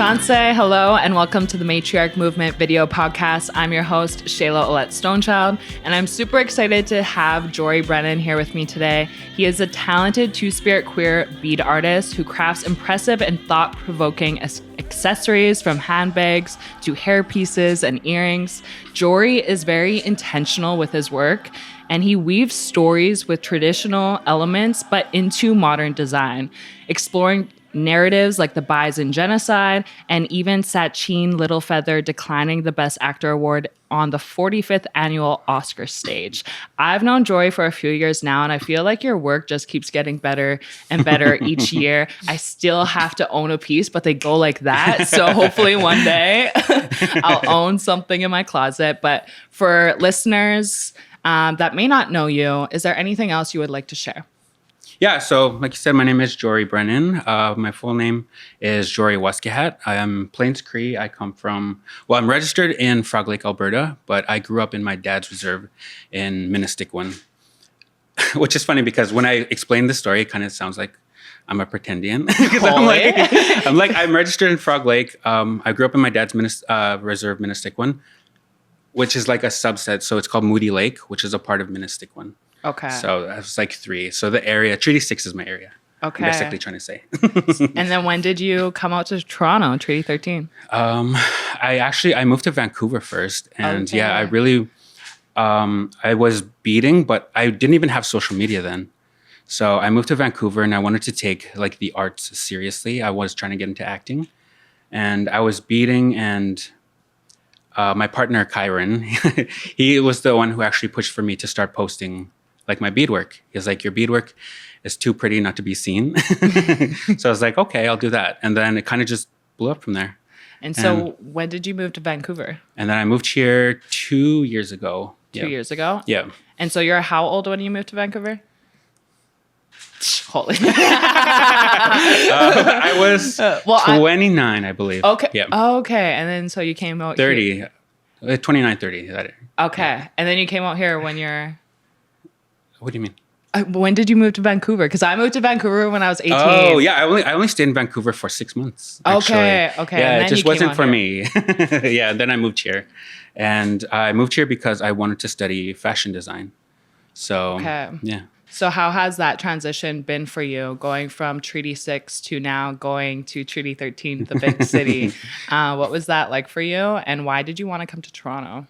Shanse, hello, and welcome to the Matriarch Movement video podcast. I'm your host, Shayla Olette Stonechild, and I'm super excited to have Jori Brennon here with me today. He is a talented two-spirit queer bead artist who crafts impressive and thought-provoking accessories from handbags to hair pieces and earrings. Jori is very intentional with his work, and he weaves stories with traditional elements but into modern design, exploring narratives like the Bison genocide, and even Sachin Littlefeather declining the Best Actor award on the 45th annual Oscar stage. I've known Jori for a few years now, and I feel like your work just keeps getting better and better each year. I still have to own a piece, but they go like that. So hopefully one day I'll own something in my closet. But for listeners that may not know you, is there anything else you would like to share? Yeah, so like you said, my name is Jori Brennon. My full name is Jori Waskihat. I am Plains Cree. I come from, I'm registered in Frog Lake, Alberta, but I grew up in my dad's reserve in Minnestickwin, which is funny because when I explain the story, it kind of sounds like I'm a pretendian. I'm registered in Frog Lake. I grew up in my dad's reserve, Minnestickwin, which is like a subset. So it's called Moody Lake, which is a part of Minnestickwin. Okay. So I was like 3. So the area, Treaty 6 is my area. Okay. I'm basically trying to say. And then when did you come out to Toronto, Treaty 13? I moved to Vancouver first. And yeah, I was beading, but I didn't even have social media then. So I moved to Vancouver and I wanted to take like the arts seriously. I was trying to get into acting. And I was beading, and my partner, Kyron, he was the one who actually pushed for me to start posting like my beadwork. He was like, your beadwork is too pretty not to be seen. So I was like, okay, I'll do that. And then it kind of just blew up from there. And so when did you move to Vancouver? And then I moved here 2 years ago. 2 years ago? Yeah. And so you're how old when you moved to Vancouver? Holy. I was 29, I believe. Okay. Yeah. Oh, okay. And then so you came out 30. Here. 29, 30. Okay. Yeah. And then you came out here when you're... What do you mean? When did you move to Vancouver? Because I moved to Vancouver when I was 18. Oh, yeah. I only stayed in Vancouver for 6 months, actually. Okay. Yeah, it just wasn't for me. Yeah, then I moved here. And I moved here because I wanted to study fashion design. So, yeah. So how has that transition been for you, going from Treaty 6 to now going to Treaty 13, the big city? What was that like for you? And why did you want to come to Toronto?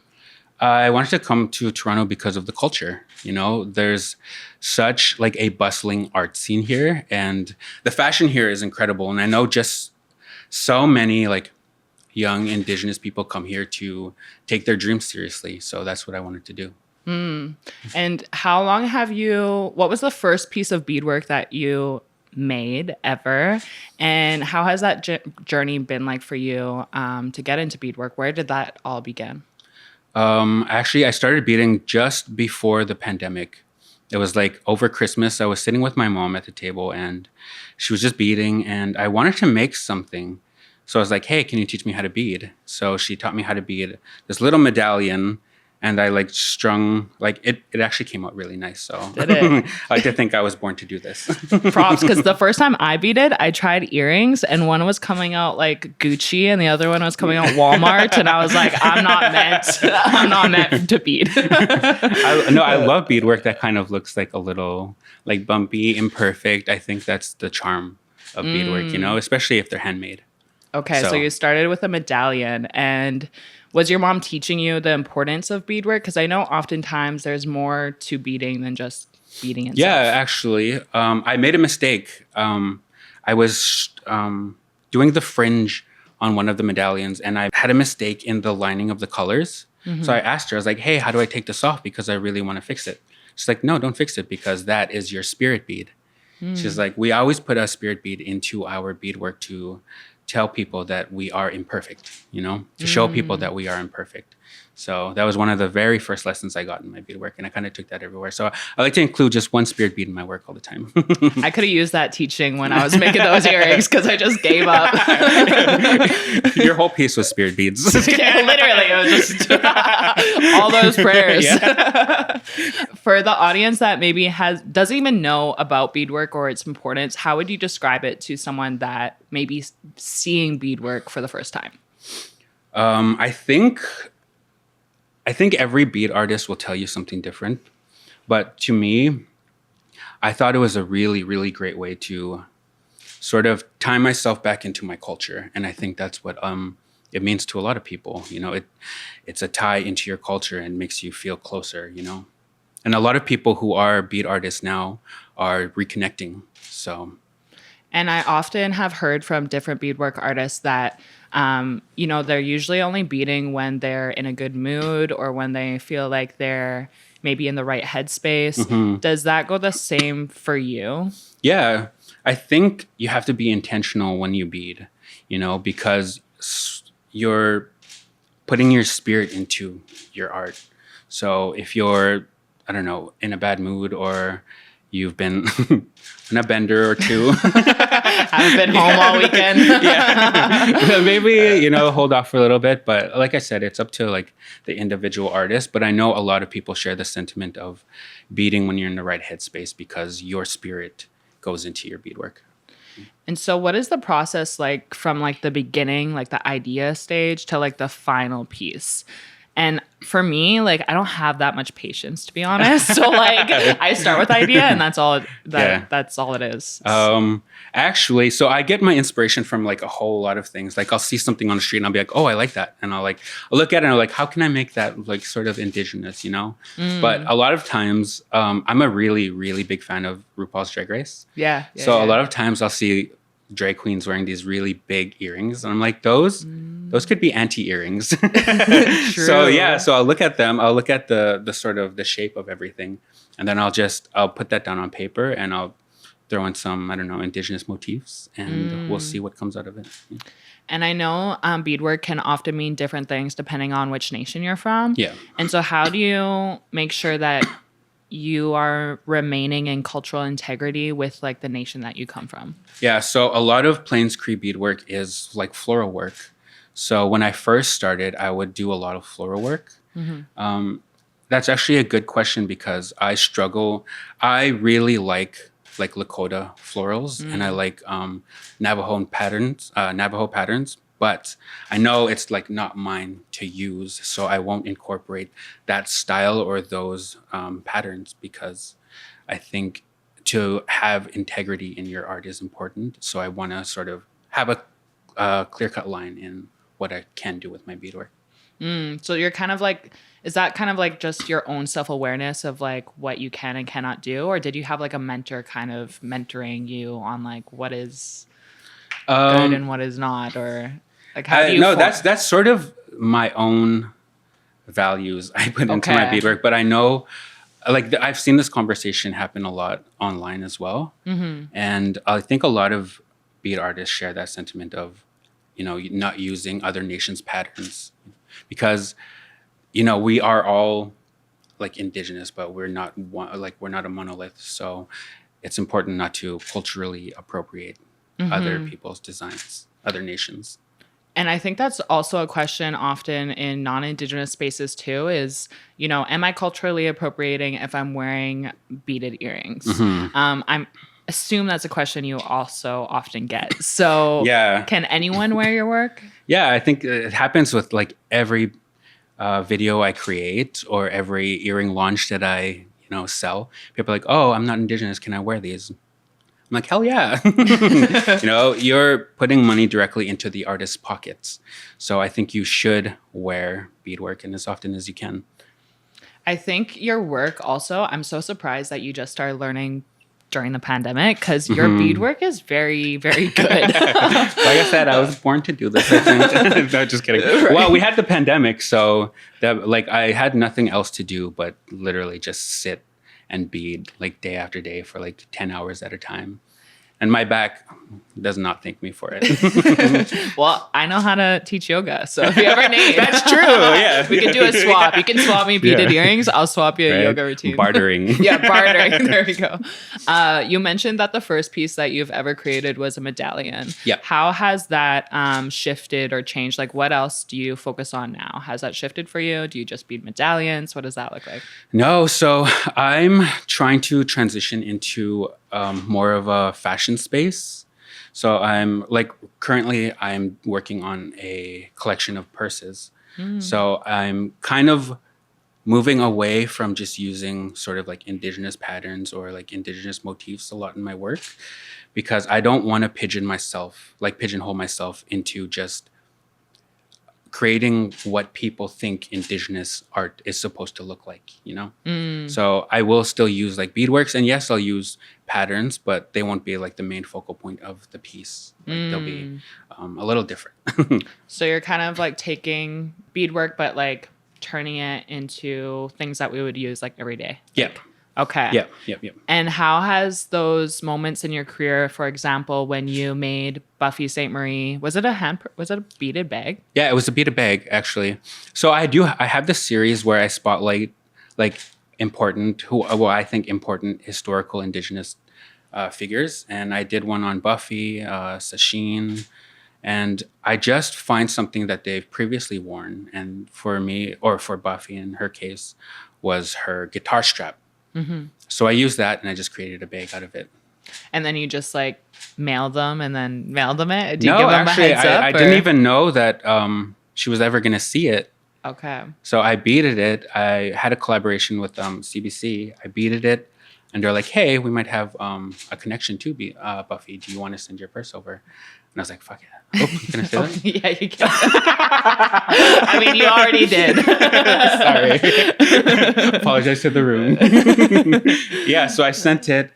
I wanted to come to Toronto because of the culture. You know, there's such like a bustling art scene here, and the fashion here is incredible. And I know just so many like young Indigenous people come here to take their dreams seriously. So that's what I wanted to do. And how long what was the first piece of beadwork that you made ever? And how has that journey been like for you to get into beadwork? Where did that all begin? Actually, I started beading just before the pandemic. It was like over Christmas. I was sitting with my mom at the table and she was just beading, and I wanted to make something. So I was like, hey, can you teach me how to bead? So she taught me how to bead this little medallion, and I like strung, like it actually came out really nice. So did it? I like to think I was born to do this. Props, because the first time I beaded, I tried earrings, and one was coming out like Gucci and the other one was coming out Walmart. And I was like, I'm not meant to bead. I love beadwork that kind of looks like a little like bumpy, imperfect. I think that's the charm of beadwork, you know, especially if they're handmade. Okay, so you started with a medallion, and was your mom teaching you the importance of beadwork? Because I know oftentimes there's more to beading than just beading itself. Yeah, actually. I made a mistake. I was doing the fringe on one of the medallions, and I had a mistake in the lining of the colors. Mm-hmm. So I asked her, I was like, hey, how do I take this off? Because I really want to fix it. She's like, no, don't fix it, because that is your spirit bead. She's like, we always put a spirit bead into our beadwork to tell people that we are imperfect, you know, to show people that we are imperfect. So that was one of the very first lessons I got in my beadwork, and I kind of took that everywhere. So I like to include just one spirit bead in my work all the time. I could have used that teaching when I was making those earrings, because I just gave up. Your whole piece was spirit beads. Yeah, literally, it was just all those prayers. Yeah. For the audience that maybe doesn't even know about beadwork or its importance, how would you describe it to someone that maybe seeing beadwork for the first time? I think every bead artist will tell you something different. But to me, I thought it was a really, really great way to sort of tie myself back into my culture. And I think that's what it means to a lot of people. You know, it's a tie into your culture and makes you feel closer, you know. And a lot of people who are bead artists now are reconnecting. So, and I often have heard from different beadwork artists that, you know, they're usually only beading when they're in a good mood or when they feel like they're maybe in the right headspace. Mm-hmm. Does that go the same for you? Yeah, I think you have to be intentional when you bead, you know, because you're putting your spirit into your art. So if you're, I don't know, in a bad mood or you've been on a bender or two. Haven't been home all weekend. Yeah. Maybe, you know, hold off for a little bit. But like I said, it's up to like the individual artist. But I know a lot of people share the sentiment of beading when you're in the right headspace because your spirit goes into your beadwork. And so what is the process like from like the beginning, like the idea stage to like the final piece? And for me, like, I don't have that much patience, to be honest. So like I start with the idea and that's all it is. Actually, so I get my inspiration from like a whole lot of things. Like I'll see something on the street and I'll be like, oh, I like that. And I'll look at it and I'm like, how can I make that like sort of indigenous, you know? But a lot of times, I'm a really, really big fan of RuPaul's Drag Race. Yeah. So a lot of times I'll see drag queens wearing these really big earrings. And I'm like, those could be anti-earrings. So yeah, so I'll look at them. I'll look at the sort of the shape of everything. And then I'll put that down on paper and I'll throw in some, I don't know, indigenous motifs and we'll see what comes out of it. Yeah. And I know beadwork can often mean different things depending on which nation you're from. Yeah. And so how do you make sure that you are remaining in cultural integrity with like the nation that you come from? Yeah, so a lot of Plains Cree beadwork is like floral work. So when I first started, I would do a lot of floral work. Mm-hmm. That's actually a good question because I struggle. I really like Lakota florals and I like Navajo patterns, but I know it's like not mine to use, so I won't incorporate that style or those patterns because I think to have integrity in your art is important. So I want to sort of have a clear-cut line in what I can do with my beadwork. So you're kind of like, is that kind of like just your own self-awareness of like what you can and cannot do? Or did you have like a mentor kind of mentoring you on like what is good and what is not? Or like how do you... No, that's sort of my own values I put into my beadwork. But I know like I've seen this conversation happen a lot online as well. Mm-hmm. And I think a lot of bead artists share that sentiment of, you know, not using other nations' patterns. Because, you know, we are all like indigenous, but we're not a monolith. So it's important not to culturally appropriate other people's designs, other nations. And I think that's also a question often in non-Indigenous spaces too is, you know, am I culturally appropriating if I'm wearing beaded earrings? I'm assume that's a question you also often get. So yeah. Can anyone wear your work? Yeah, I think it happens with like every video I create or every earring launch that I, you know, sell. People are like, oh, I'm not Indigenous. Can I wear these? I'm like, hell yeah. You know, you're putting money directly into the artist's pockets. So I think you should wear beadwork and as often as you can. I think your work also, I'm so surprised that you just started learning during the pandemic because your beadwork is very, very good. Like I said, I was born to do this, I think. No, just kidding. Right. Well, we had the pandemic, so that, like I had nothing else to do but literally just sit and bead like day after day for like 10 hours at a time. And my back does not thank me for it. Well, I know how to teach yoga. So if you ever need. That's true. Yeah. We can do a swap. You can swap me beaded earrings. I'll swap you a yoga routine. Bartering. Yeah, bartering. There we go. You mentioned that the first piece that you've ever created was a medallion. Yeah. How has that shifted or changed? Like what else do you focus on now? Has that shifted for you? Do you just bead medallions? What does that look like? No. So I'm trying to transition into more of a fashion space. So currently I'm working on a collection of purses. So I'm kind of moving away from just using sort of like indigenous patterns or like indigenous motifs a lot in my work, because I don't want to pigeonhole myself into just creating what people think indigenous art is supposed to look like, So I will still use like beadworks, and yes, I'll use patterns, but they won't be like the main focal point of the piece. Like they'll be a little different. So you're kind of like taking beadwork, but like turning it into things that we would use like every day. Yeah. Okay. Yep. And how has those moments in your career, for example, when you made Buffy St. Marie, was it a beaded bag? Yeah, it was a beaded bag, actually. So I have this series where I spotlight like I think important historical indigenous figures. And I did one on Buffy, Sasheen, and I just find something that they've previously worn. And for me, or for Buffy in her case, was her guitar strap. So I used that and I just created a bag out of it. And then you just like mailed them it? Did you No, give them actually, a heads up? I didn't even know that she was ever going to see it. Okay. So I beaded it. I had a collaboration with CBC. I beaded it. And they're like, hey, we might have a connection to Buffy. Do you want to send your purse over? And I was like, fuck yeah. Oh, can I say that? Yeah, you can. I mean, you already did. Sorry. Apologize to the room. Yeah, so I sent it.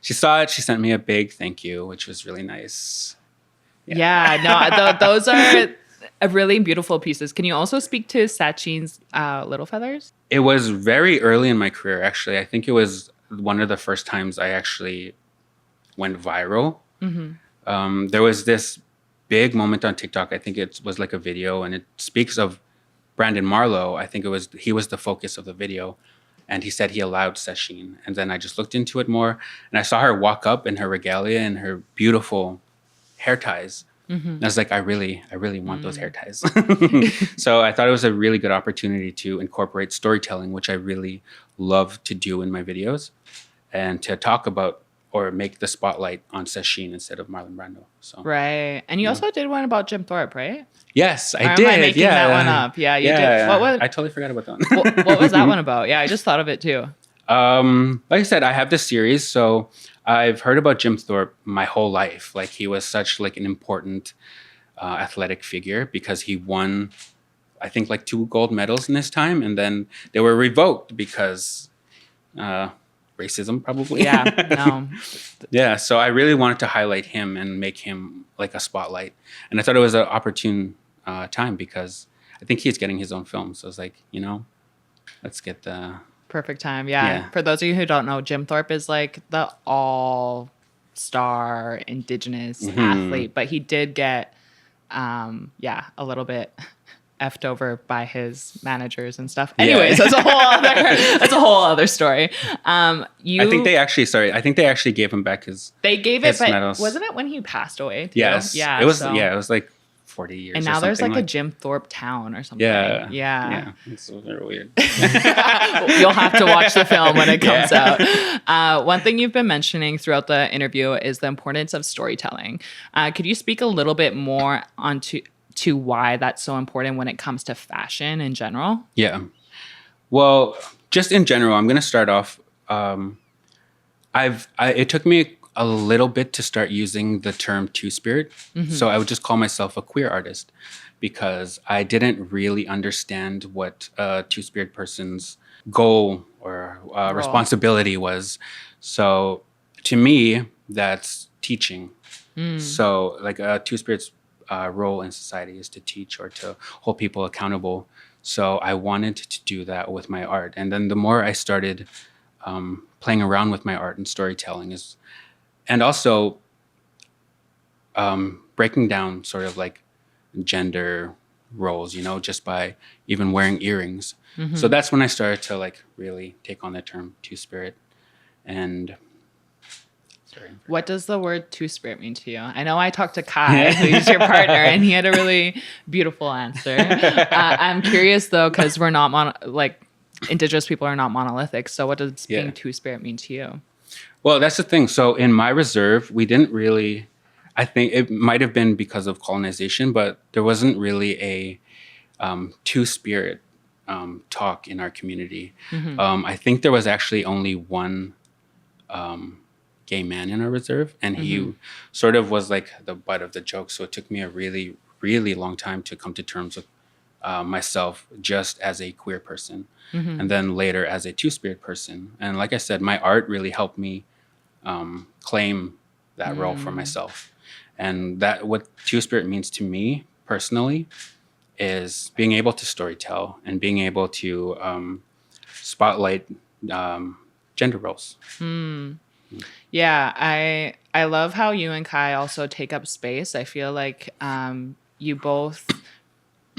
She saw it. She sent me a big thank you, which was really nice. Yeah, no, those are really beautiful pieces. Can you also speak to Sacheen's Little Feathers? It was very early in my career, actually. I think it was one of the first times I actually went viral. There was this big moment on TikTok. I think it was like a video, and it speaks of Brandon Marlowe. I think he was the focus of the video, and he said he allowed Sasheen. And then I just looked into it more, and I saw her walk up in her regalia and her beautiful hair ties. And I was like, I really want those hair ties. So I thought it was a really good opportunity to incorporate storytelling, which I really love to do in my videos, and to talk about or make the spotlight on Sasheen instead of Marlon Brando. So right, and you also did one about Jim Thorpe, right? Yes, I or did. Am I making that one up? Yeah, you did. I totally forgot about that one. What was that one about? Yeah, I just thought of it too. Like I said, I have this series, so I've heard about Jim Thorpe my whole life. Like he was such like an important athletic figure because he won, I think, like 2 gold medals in his time, and then they were revoked because racism, probably. Yeah. No. Yeah. So I really wanted to highlight him and make him like a spotlight, and I thought it was an opportune time because I think he's getting his own film. So I was like, let's get the perfect time. Yeah. For those of you who don't know, Jim Thorpe is like the all-star Indigenous athlete, but he did get, a little bit effed over by his managers and stuff. Anyways, that's a whole other story. I think they actually gave him back his. They gave it, but medals. Wasn't it when he passed away? Too? Yes. Yeah. It was. So. Yeah. It was like 40 years. And now there's like a Jim Thorpe town or something. Yeah. It's very weird. You'll have to watch the film when it comes out. One thing you've been mentioning throughout the interview is the importance of storytelling. Could you speak a little bit more to why that's so important when it comes to fashion in general? Yeah. Well, just in general, I'm going to start off. It took me a little bit to start using the term two-spirit. So I would just call myself a queer artist because I didn't really understand what a two-spirit person's goal or responsibility was. So to me, that's teaching. So like a two-spirit's role in society is to teach or to hold people accountable. So I wanted to do that with my art. And then the more I started playing around with my art and storytelling and also breaking down sort of like gender roles, just by even wearing earrings. So that's when I started to like really take on the term two-spirit. And what does the word two-spirit mean to you? I know I talked to Kai, who's your partner, and he had a really beautiful answer. I'm curious though, because we're not Indigenous people are not monolithic. So what does being two-spirit mean to you? Well, that's the thing. So in my reserve, we didn't really, I think it might have been because of colonization, but there wasn't really a two-spirit talk in our community. I think there was actually only one gay man in our reserve, and he sort of was like the butt of the joke. So it took me a really, really long time to come to terms with myself just as a queer person, and then later as a two-spirit person. And like I said, my art really helped me claim that role for myself. And that what two-spirit means to me personally is being able to storytell and being able to spotlight gender roles. Yeah, I love how you and Kai also take up space. I feel like you both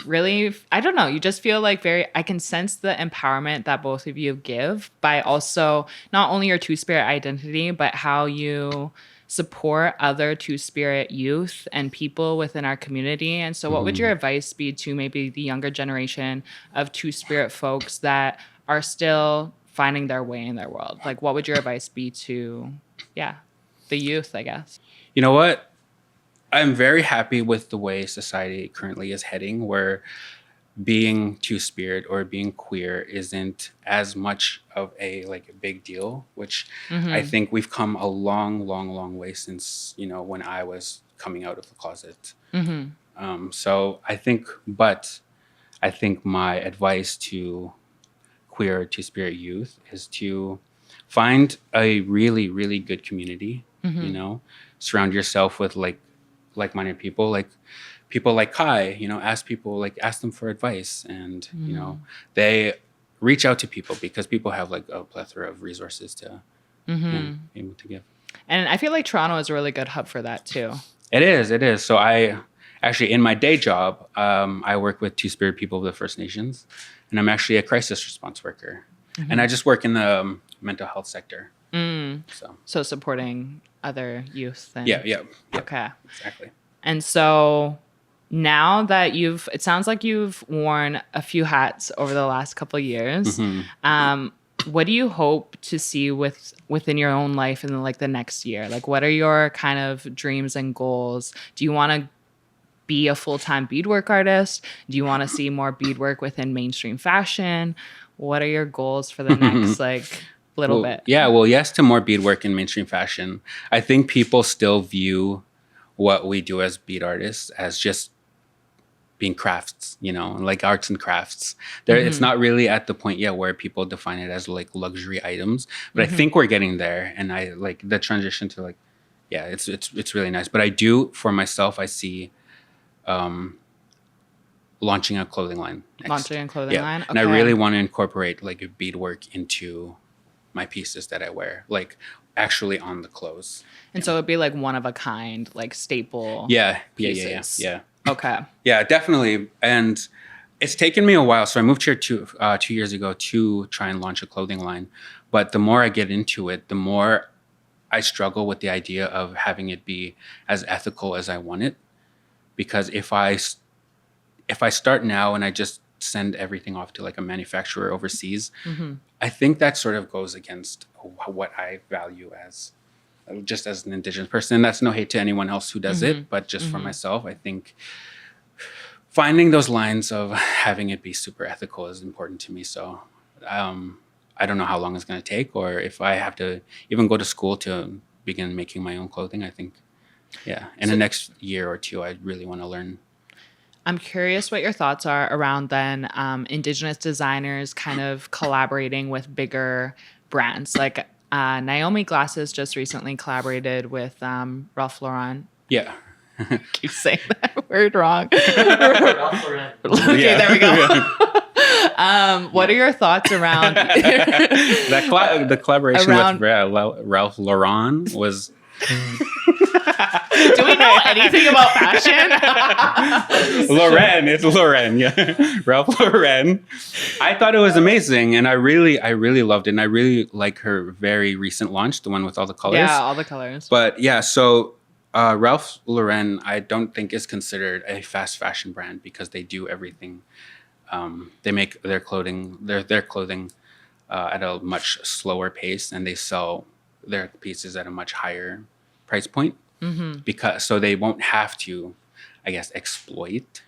really, I don't know, you just feel like I can sense the empowerment that both of you give by also not only your two-spirit identity, but how you support other two-spirit youth and people within our community. And so what would your advice be to maybe the younger generation of two-spirit folks that are still finding their way in their world? Like, what would your advice be to, the youth, I guess? You know what? I'm very happy with the way society currently is heading, where being two-spirit or being queer isn't as much of a big deal, which I think we've come a long way since, when I was coming out of the closet. So I think my advice to queer two-spirit youth is to find a really, really good community, surround yourself with like-minded people, like people like Kai, ask them for advice, and they reach out to people because people have a plethora of resources to be able to give. And I feel like Toronto is a really good hub for that too. It is. So I actually, in my day job, I work with two-spirit people of the First Nations, and I'm actually a crisis response worker, and I just work in the mental health sector. So supporting other youth. Yeah. Okay. Exactly. And so now that it sounds like you've worn a few hats over the last couple of years. What do you hope to see within your own life in the next year? Like, what are your kind of dreams and goals? Do you want to be a full-time beadwork artist? Do you want to see more beadwork within mainstream fashion? What are your goals for the next little bit? Yeah, well, yes to more beadwork in mainstream fashion. I think people still view what we do as bead artists as just being crafts, like arts and crafts. It's not really at the point yet where people define it as luxury items, but I think we're getting there. And I like the transition to it's really nice. But I do, for myself, I see launching a clothing line next. Launching a clothing line? Okay. And I really want to incorporate beadwork into my pieces that I wear, actually on the clothes. And so it'd be one of a kind, staple pieces. Yeah. Okay. Yeah, definitely. And it's taken me a while. So I moved here 2 years ago to try and launch a clothing line. But the more I get into it, the more I struggle with the idea of having it be as ethical as I want it. Because if I start now and I just send everything off to a manufacturer overseas, I think that sort of goes against what I value as just as an Indigenous person. That's no hate to anyone else who does it, but just for myself, I think finding those lines of having it be super ethical is important to me. So I don't know how long it's going to take, or if I have to even go to school to begin making my own clothing. I think, in the next year or two, I really want to learn. I'm curious what your thoughts are around then Indigenous designers kind of collaborating with bigger brands. Like Naomi Glasses just recently collaborated with Ralph Lauren. Yeah. Keep saying that word wrong. Ralph Lauren. Okay, there we go. What are your thoughts around the collaboration with Ralph Lauren was... Do we know anything about fashion? Lauren, it's Lauren, yeah. Ralph Lauren. I thought it was amazing, and I really loved it, and I really like her very recent launch, the one with all the colors. Yeah, all the colors. But yeah, so Ralph Lauren, I don't think is considered a fast fashion brand because they do everything. They make their clothing at a much slower pace, and they sell their pieces at a much higher price point. because so they won't have to, I guess, exploit.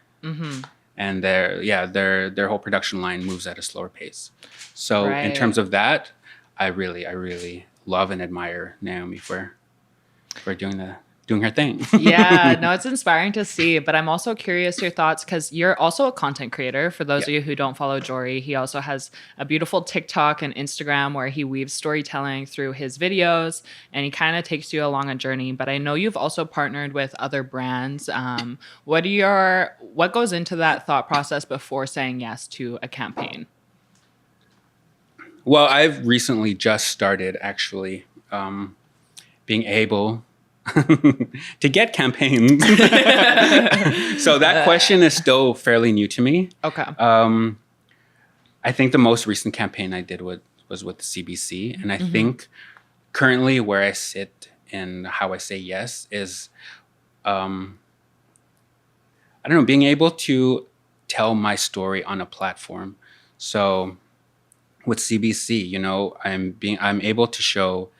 And their whole production line moves at a slower pace. So in terms of that, I really love and admire Naomi for doing her thing. Yeah, no, it's inspiring to see. But I'm also curious your thoughts because you're also a content creator. For those of you who don't follow Jori, he also has a beautiful TikTok and Instagram where he weaves storytelling through his videos and he kind of takes you along a journey. But I know you've also partnered with other brands. What goes into that thought process before saying yes to a campaign? Well, I've recently just started actually being able to get campaigns. So that question is still fairly new to me. Okay. I think the most recent campaign I did was with CBC. And I think currently where I sit and how I say yes is, I don't know, being able to tell my story on a platform. So with CBC, you know, I'm able to show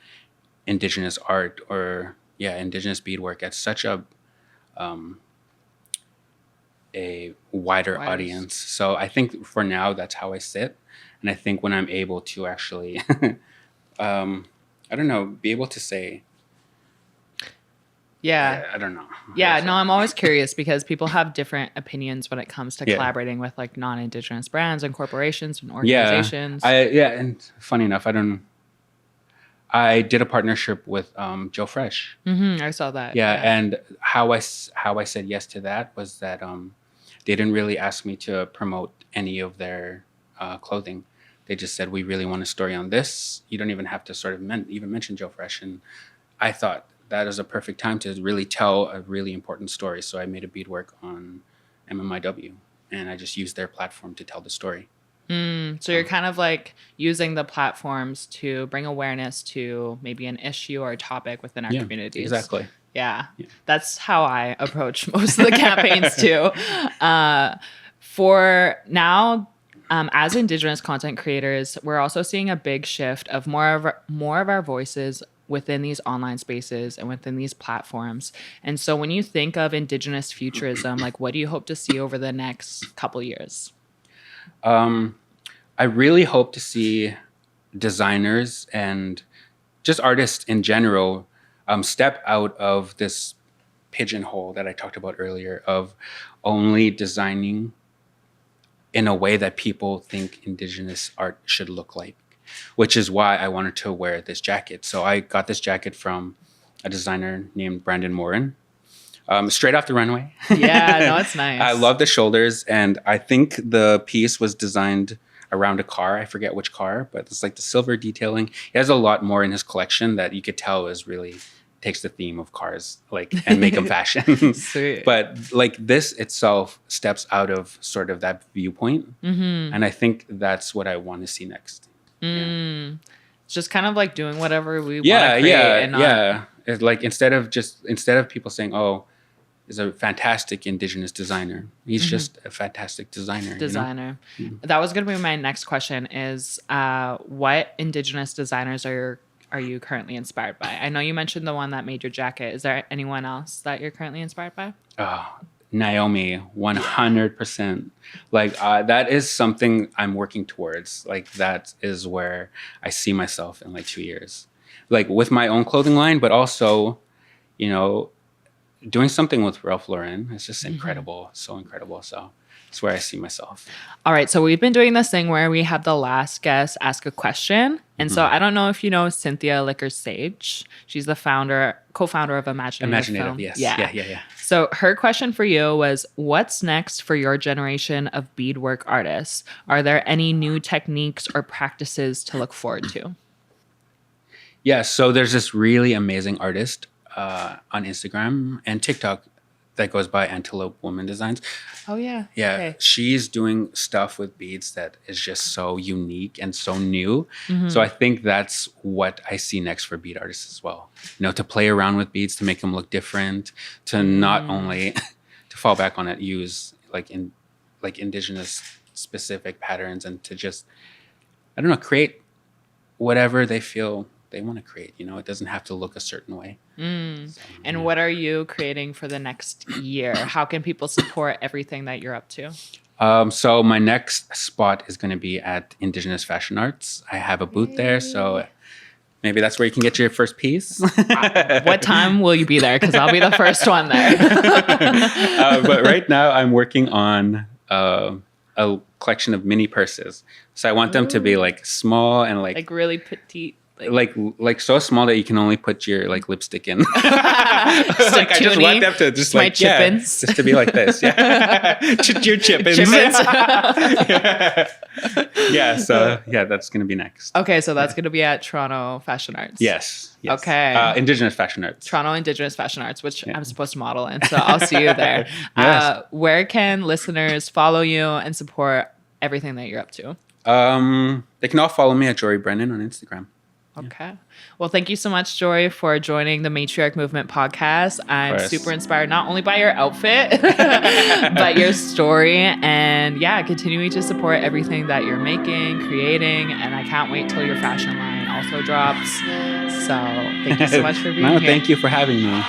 Indigenous art or Indigenous beadwork at such a wider audience. So I think for now that's how I sit, and I think when I'm able to actually, I don't know, be able to say. I don't know. Yeah, no, I'm always curious because people have different opinions when it comes to collaborating with like non-Indigenous brands and corporations and organizations. And funny enough, I did a partnership with Joe Fresh. I saw that. And how I said yes to that was that they didn't really ask me to promote any of their clothing. They just said, we really want a story on this. You don't even have to sort of even mention Joe Fresh. And I thought that is a perfect time to really tell a really important story. So I made a beadwork on MMIW, and I just used their platform to tell the story. So you're kind of like using the platforms to bring awareness to maybe an issue or a topic within our communities. Exactly. Yeah, that's how I approach most of the campaigns too. For now, as Indigenous content creators, we're also seeing a big shift of more of our voices within these online spaces and within these platforms. And so when you think of Indigenous futurism, like what do you hope to see over the next couple years? I really hope to see designers and just artists in general step out of this pigeonhole that I talked about earlier of only designing in a way that people think Indigenous art should look like, which is why I wanted to wear this jacket. So I got this jacket from a designer named Brandon Morin. Straight off the runway. Yeah, no, it's nice. I love the shoulders, and I think the piece was designed around a car. I forget which car, but it's like the silver detailing. He has a lot more in his collection that you could tell is really takes the theme of cars, like, and make them fashion. Sweet. But like this itself steps out of sort of that viewpoint, and I think that's what I want to see next. It's just kind of like doing whatever we want to create. It's like instead of people saying, "Oh, is a fantastic Indigenous designer," he's just a fantastic designer. You know? That was going to be my next question: is what Indigenous designers are you currently inspired by? I know you mentioned the one that made your jacket. Is there anyone else that you're currently inspired by? Naomi, 100%. Like that is something I'm working towards. Like that is where I see myself in like 2 years, like with my own clothing line, but also, you know, doing something with Ralph Lauren. It's just incredible, so incredible. So it's where I see myself. All right, so we've been doing this thing where we have the last guest ask a question. And so I don't know if you know Cynthia Licker Sage. She's the co-founder of Imaginative Film. Yes. Yeah. So her question for you was, what's next for your generation of beadwork artists? Are there any new techniques or practices to look forward to? Yeah, so there's this really amazing artist on Instagram and TikTok that goes by Antelope Woman Designs. Oh, yeah. Yeah. Okay. She's doing stuff with beads that is just so unique and so new. So I think that's what I see next for bead artists as well. You know, to play around with beads, to make them look different, to not only to fall back on it, use like Indigenous specific patterns, and to just, I don't know, create whatever they feel they want to create. You know, it doesn't have to look a certain way. So, and what are you creating for the next year? How can people support everything that you're up to? So my next spot is going to be at Indigenous Fashion Arts. I have a booth there, so maybe that's where you can get your first piece. What time will you be there? Because I'll be the first one there. But right now I'm working on a collection of mini purses. So I want them to be like small and like really petite. Like so small that you can only put your like lipstick in. Like I just want them to just like just to be like this. Yeah, your chippins. Yeah. So that's gonna be next. Okay, so that's gonna be at Toronto Fashion Arts. Yes. Okay. Indigenous Fashion Arts. Toronto Indigenous Fashion Arts, which I'm supposed to model in, so I'll see you there. Yes. Where can listeners follow you and support everything that you're up to? They can all follow me at Jori Brennon on Instagram. Okay. Well, thank you so much, Jori, for joining the Matriarch Movement podcast. I'm super inspired not only by your outfit, but your story. And continuing to support everything that you're making, creating. And I can't wait till your fashion line also drops. So thank you so much for being here. Thank you for having me.